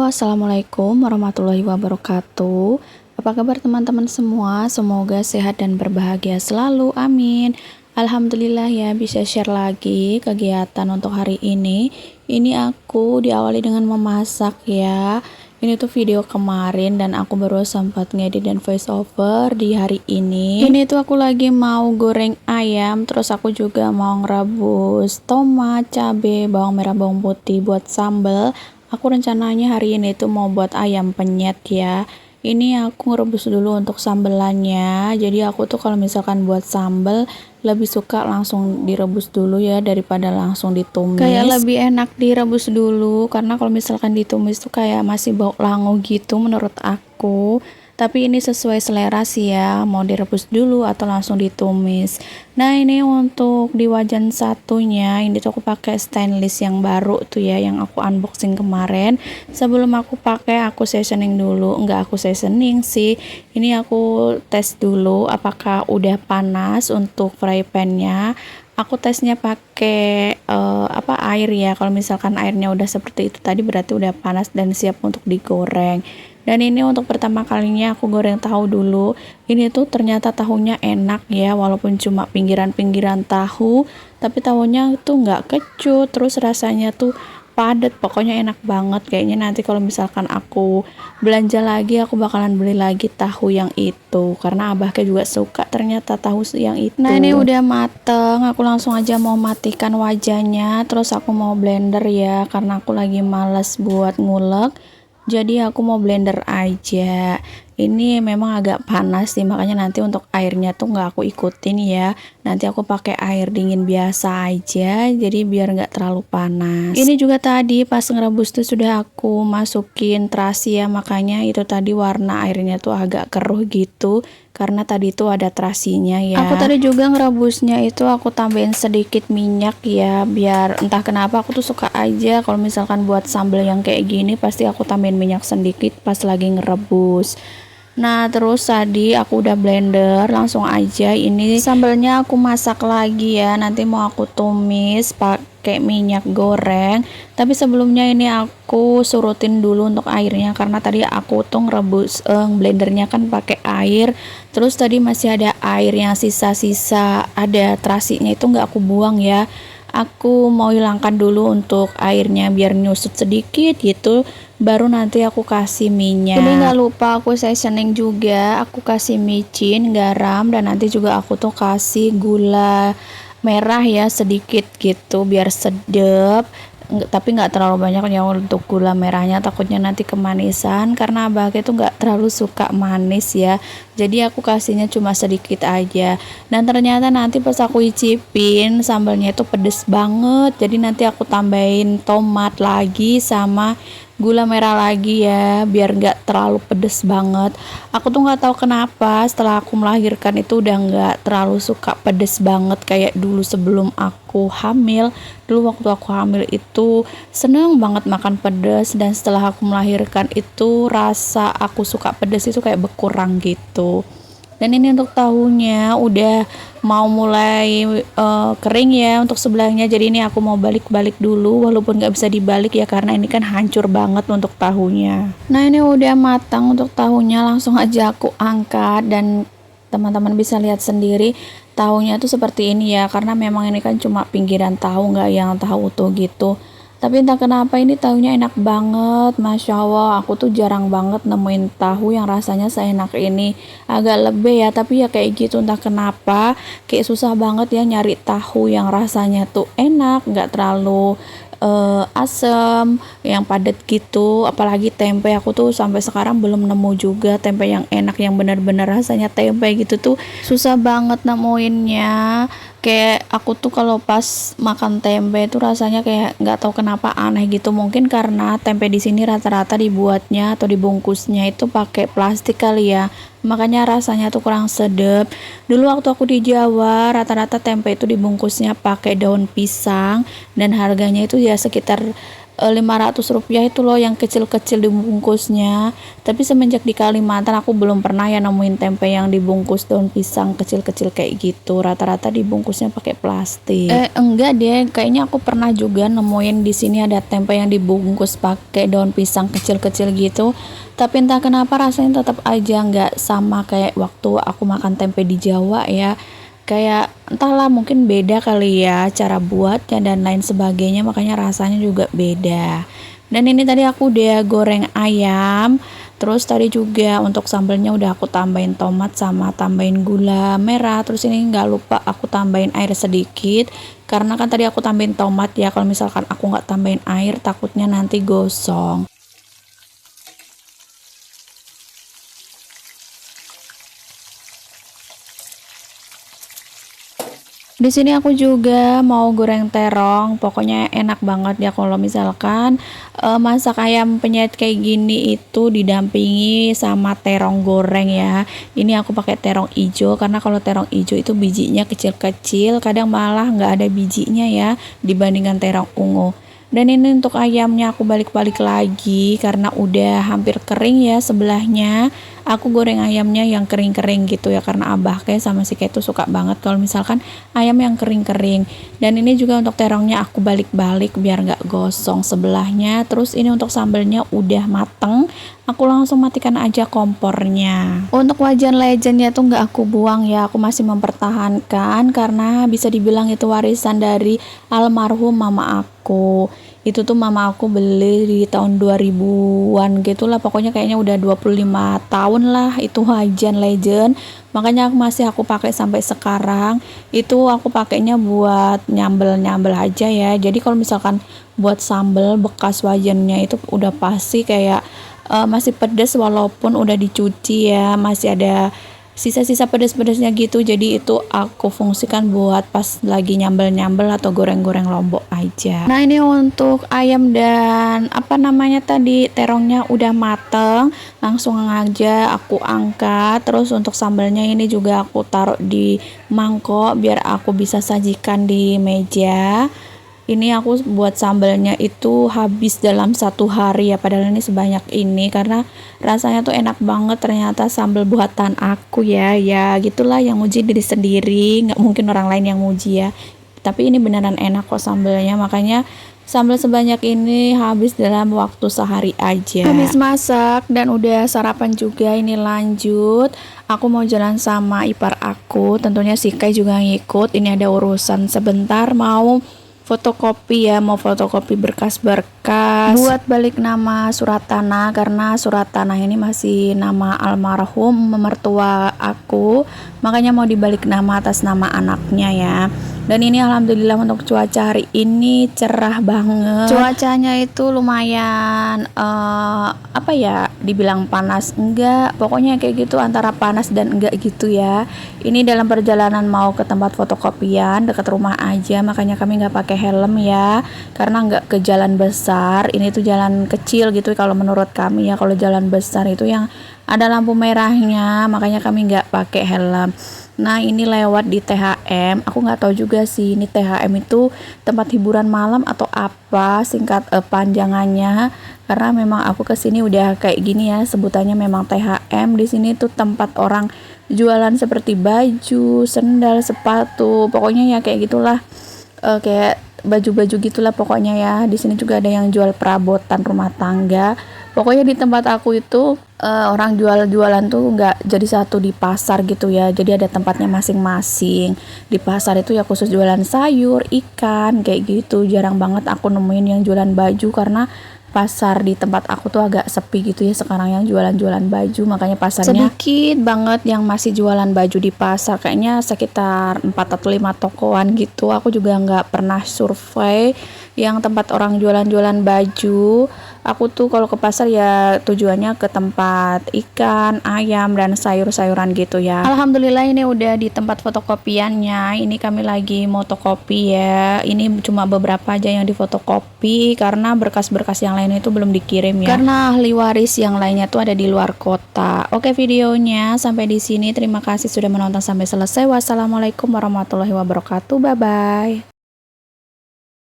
Halo, assalamualaikum warahmatullahi wabarakatuh. Apa kabar teman-teman semua? Semoga sehat dan berbahagia selalu. Amin. Alhamdulillah ya, bisa share lagi kegiatan untuk hari ini. Ini aku diawali dengan memasak ya. Ini tuh video kemarin dan aku baru sempat ngedit dan voice over di hari ini. Ini tuh aku lagi mau goreng ayam, terus aku juga mau ngerebus tomat, cabai, bawang merah, bawang putih buat sambal. Aku rencananya hari ini tuh mau buat ayam penyet ya. Ini aku ngerebus dulu untuk sambelannya. Jadi aku tuh kalau misalkan buat sambel lebih suka langsung direbus dulu ya daripada langsung ditumis. Kayak lebih enak direbus dulu karena kalau misalkan ditumis tuh kayak masih bau langu gitu menurut aku. Tapi ini sesuai selera sih ya, mau direbus dulu atau langsung ditumis. Nah ini untuk di wajan satunya, ini tuh aku pakai stainless yang baru tuh ya, yang aku unboxing kemarin. Sebelum aku pakai, aku seasoning dulu. Enggak aku seasoning sih, ini aku tes dulu apakah udah panas untuk fry pan-nya. Aku tesnya pakai air ya. Kalau misalkan airnya udah seperti itu tadi berarti udah panas dan siap untuk digoreng. Dan ini untuk pertama kalinya aku goreng tahu dulu. Ini tuh ternyata tahunya enak ya, walaupun cuma pinggiran-pinggiran tahu, tapi tahunya tuh nggak kecut, terus rasanya tuh padat, pokoknya enak banget. Kayaknya nanti kalau misalkan aku belanja lagi, aku bakalan beli lagi tahu yang itu, karena abahnya juga suka ternyata tahu yang itu. Nah ini udah mateng, aku langsung aja mau matikan wajannya, terus aku mau blender ya, karena aku lagi males buat ngulek. Jadi aku mau blender aja. Ini memang agak panas sih, makanya nanti untuk airnya tuh nggak aku ikutin ya. Nanti aku pakai air dingin biasa aja, jadi biar nggak terlalu panas. Ini juga tadi pas ngerebus tuh sudah aku masukin terasi ya, makanya itu tadi warna airnya tuh agak keruh gitu. Karena tadi tuh ada terasinya ya. Aku tadi juga ngerebusnya itu aku tambahin sedikit minyak ya, biar entah kenapa aku tuh suka aja kalau misalkan buat sambal yang kayak gini pasti aku tambahin minyak sedikit pas lagi ngerebus. Nah terus tadi aku udah blender, langsung aja ini sambalnya aku masak lagi ya, nanti mau aku tumis pakai minyak goreng. Tapi sebelumnya ini aku surutin dulu untuk airnya, karena tadi aku tuh ngerebus blendernya kan pakai air, terus tadi masih ada air yang sisa-sisa, ada terasinya itu nggak aku buang ya. Aku mau hilangkan dulu untuk airnya biar nyusut sedikit gitu, baru nanti aku kasih minyak. Ini nggak lupa aku seasoning juga, aku kasih micin, garam, dan nanti juga aku tuh kasih gula merah ya sedikit gitu biar sedap. Tapi nggak terlalu banyak ya untuk gula merahnya, takutnya nanti kemanisan karena abahnya tuh nggak terlalu suka manis ya, jadi aku kasihnya cuma sedikit aja. Dan ternyata nanti pas aku icipin sambalnya itu pedes banget, jadi nanti aku tambahin tomat lagi sama gula merah lagi ya biar nggak terlalu pedes banget. Aku tuh nggak tahu kenapa setelah aku melahirkan itu udah nggak terlalu suka pedes banget kayak dulu sebelum aku hamil. Dulu waktu aku hamil itu seneng banget makan pedas, dan setelah aku melahirkan itu rasa aku suka pedas itu kayak berkurang gitu. Dan ini untuk tahunya udah mau mulai kering ya untuk sebelahnya, jadi ini aku mau balik-balik dulu, walaupun nggak bisa dibalik ya karena ini kan hancur banget untuk tahunya. Nah ini udah matang untuk tahunya, langsung aja aku angkat dan teman-teman bisa lihat sendiri tahunya tuh seperti ini ya, karena memang ini kan cuma pinggiran tahu, nggak yang tahu utuh gitu. Tapi entah kenapa ini tahunya enak banget, Masya Allah. Aku tuh jarang banget nemuin tahu yang rasanya seenak ini. Agak lebih ya, tapi ya kayak gitu, entah kenapa kayak susah banget ya nyari tahu yang rasanya tuh enak, nggak terlalu asam, yang padat gitu. Apalagi tempe, aku tuh sampai sekarang belum nemu juga tempe yang enak, yang benar-benar rasanya tempe gitu tuh susah banget nemuinnya. Kayak aku tuh kalau pas makan tempe itu rasanya kayak nggak tahu kenapa aneh gitu, mungkin karena tempe di sini rata-rata dibuatnya atau dibungkusnya itu pakai plastik kali ya, makanya rasanya tuh kurang sedap. Dulu waktu aku di Jawa rata-rata tempe itu dibungkusnya pakai daun pisang dan harganya itu ya sekitar Rp500 itu loh yang kecil-kecil dibungkusnya. Tapi semenjak di Kalimantan aku belum pernah ya nemuin tempe yang dibungkus daun pisang kecil-kecil kayak gitu. Rata-rata dibungkusnya pakai plastik. Enggak deh, kayaknya aku pernah juga nemuin di sini ada tempe yang dibungkus pakai daun pisang kecil-kecil gitu. Tapi entah kenapa rasanya tetap aja nggak sama kayak waktu aku makan tempe di Jawa ya. Kayak entahlah mungkin beda kali ya cara buatnya dan lain sebagainya, makanya rasanya juga beda. Dan ini tadi aku udah goreng ayam, terus tadi juga untuk sambelnya udah aku tambahin tomat sama tambahin gula merah, terus ini nggak lupa aku tambahin air sedikit karena kan tadi aku tambahin tomat ya, kalau misalkan aku nggak tambahin air takutnya nanti gosong. Di sini aku juga mau goreng terong, pokoknya enak banget ya kalau misalkan masak ayam penyet kayak gini itu didampingi sama terong goreng ya. Ini aku pakai terong ijo karena kalau terong ijo itu bijinya kecil-kecil, kadang malah nggak ada bijinya ya dibandingkan terong ungu. Dan ini untuk ayamnya aku balik-balik lagi karena udah hampir kering ya sebelahnya. Aku goreng ayamnya yang kering-kering gitu ya karena abah kayak sama si kayak tuh suka banget kalau misalkan ayam yang kering-kering. Dan ini juga untuk terongnya aku balik-balik biar nggak gosong sebelahnya. Terus ini untuk sambelnya udah mateng, aku langsung matikan aja kompornya. Untuk wajan legendnya tuh nggak aku buang ya, aku masih mempertahankan karena bisa dibilang itu warisan dari almarhum mama aku. Itu tuh mama aku beli di tahun 2000-an gitulah, pokoknya kayaknya udah 25 tahun lah itu wajan legend, makanya aku pakai sampai sekarang. Itu aku pakainya buat nyambel aja ya, jadi kalau misalkan buat sambel bekas wajannya itu udah pasti kayak masih pedas walaupun udah dicuci ya, masih ada sisa-sisa pedas-pedasnya gitu, jadi itu aku fungsikan buat pas lagi nyambel-nyambel atau goreng-goreng lombok aja. Nah ini untuk ayam dan apa namanya tadi terongnya udah mateng, langsung aja aku angkat. Terus untuk sambelnya ini juga aku taruh di mangkok biar aku bisa sajikan di meja. Ini aku buat sambalnya itu habis dalam 1 hari ya, padahal ini sebanyak ini karena rasanya tuh enak banget ternyata sambal buatan aku ya. Ya gitulah, yang muji diri sendiri, nggak mungkin orang lain yang muji ya, tapi ini beneran enak kok sambalnya, makanya sambal sebanyak ini habis dalam waktu sehari aja. Habis masak dan udah sarapan juga, ini lanjut aku mau jalan sama ipar aku, tentunya si Kai juga ngikut. Ini ada urusan sebentar, mau fotokopi ya, mau fotokopi berkas-berkas buat balik nama surat tanah, karena surat tanah ini masih nama almarhum mertua aku, makanya mau dibalik nama atas nama anaknya ya. Dan ini alhamdulillah untuk cuaca hari ini cerah banget, cuacanya itu lumayan apa ya, dibilang panas enggak, pokoknya kayak gitu antara panas dan enggak gitu ya. Ini dalam perjalanan mau ke tempat fotokopian dekat rumah aja, makanya kami nggak pakai helm ya karena nggak ke jalan besar, ini tuh jalan kecil gitu kalau menurut kami ya. Kalau jalan besar itu yang ada lampu merahnya, makanya kami nggak pakai helm. Nah ini lewat di THM, aku nggak tahu juga sih ini THM itu tempat hiburan malam atau apa singkat panjangannya, karena memang aku kesini udah kayak gini ya sebutannya, memang THM. Di sini tuh tempat orang jualan seperti baju, sendal, sepatu, pokoknya ya kayak gitulah, kayak baju-baju gitulah pokoknya ya. Di sini juga ada yang jual perabotan rumah tangga. Pokoknya di tempat aku itu orang jual-jualan tuh nggak jadi satu di pasar gitu ya, jadi ada tempatnya masing-masing. Di pasar itu ya khusus jualan sayur, ikan kayak gitu. Jarang banget aku nemuin yang jualan baju karena pasar di tempat aku tuh agak sepi gitu ya sekarang yang jualan-jualan baju, makanya pasarnya sedikit banget yang masih jualan baju di pasar, kayaknya sekitar 4 atau 5 tokoan gitu. Aku juga nggak pernah survei yang tempat orang jualan-jualan baju. Aku tuh kalau ke pasar ya tujuannya ke tempat ikan, ayam, dan sayur-sayuran gitu ya. Alhamdulillah ini udah di tempat fotokopiannya. Ini kami lagi motokopi ya. Ini cuma beberapa aja yang difotokopi karena berkas-berkas yang lain itu belum dikirim ya. Karena ahli waris yang lainnya tuh ada di luar kota. Oke, videonya sampai di sini. Terima kasih sudah menonton sampai selesai. Wassalamualaikum warahmatullahi wabarakatuh. Bye bye.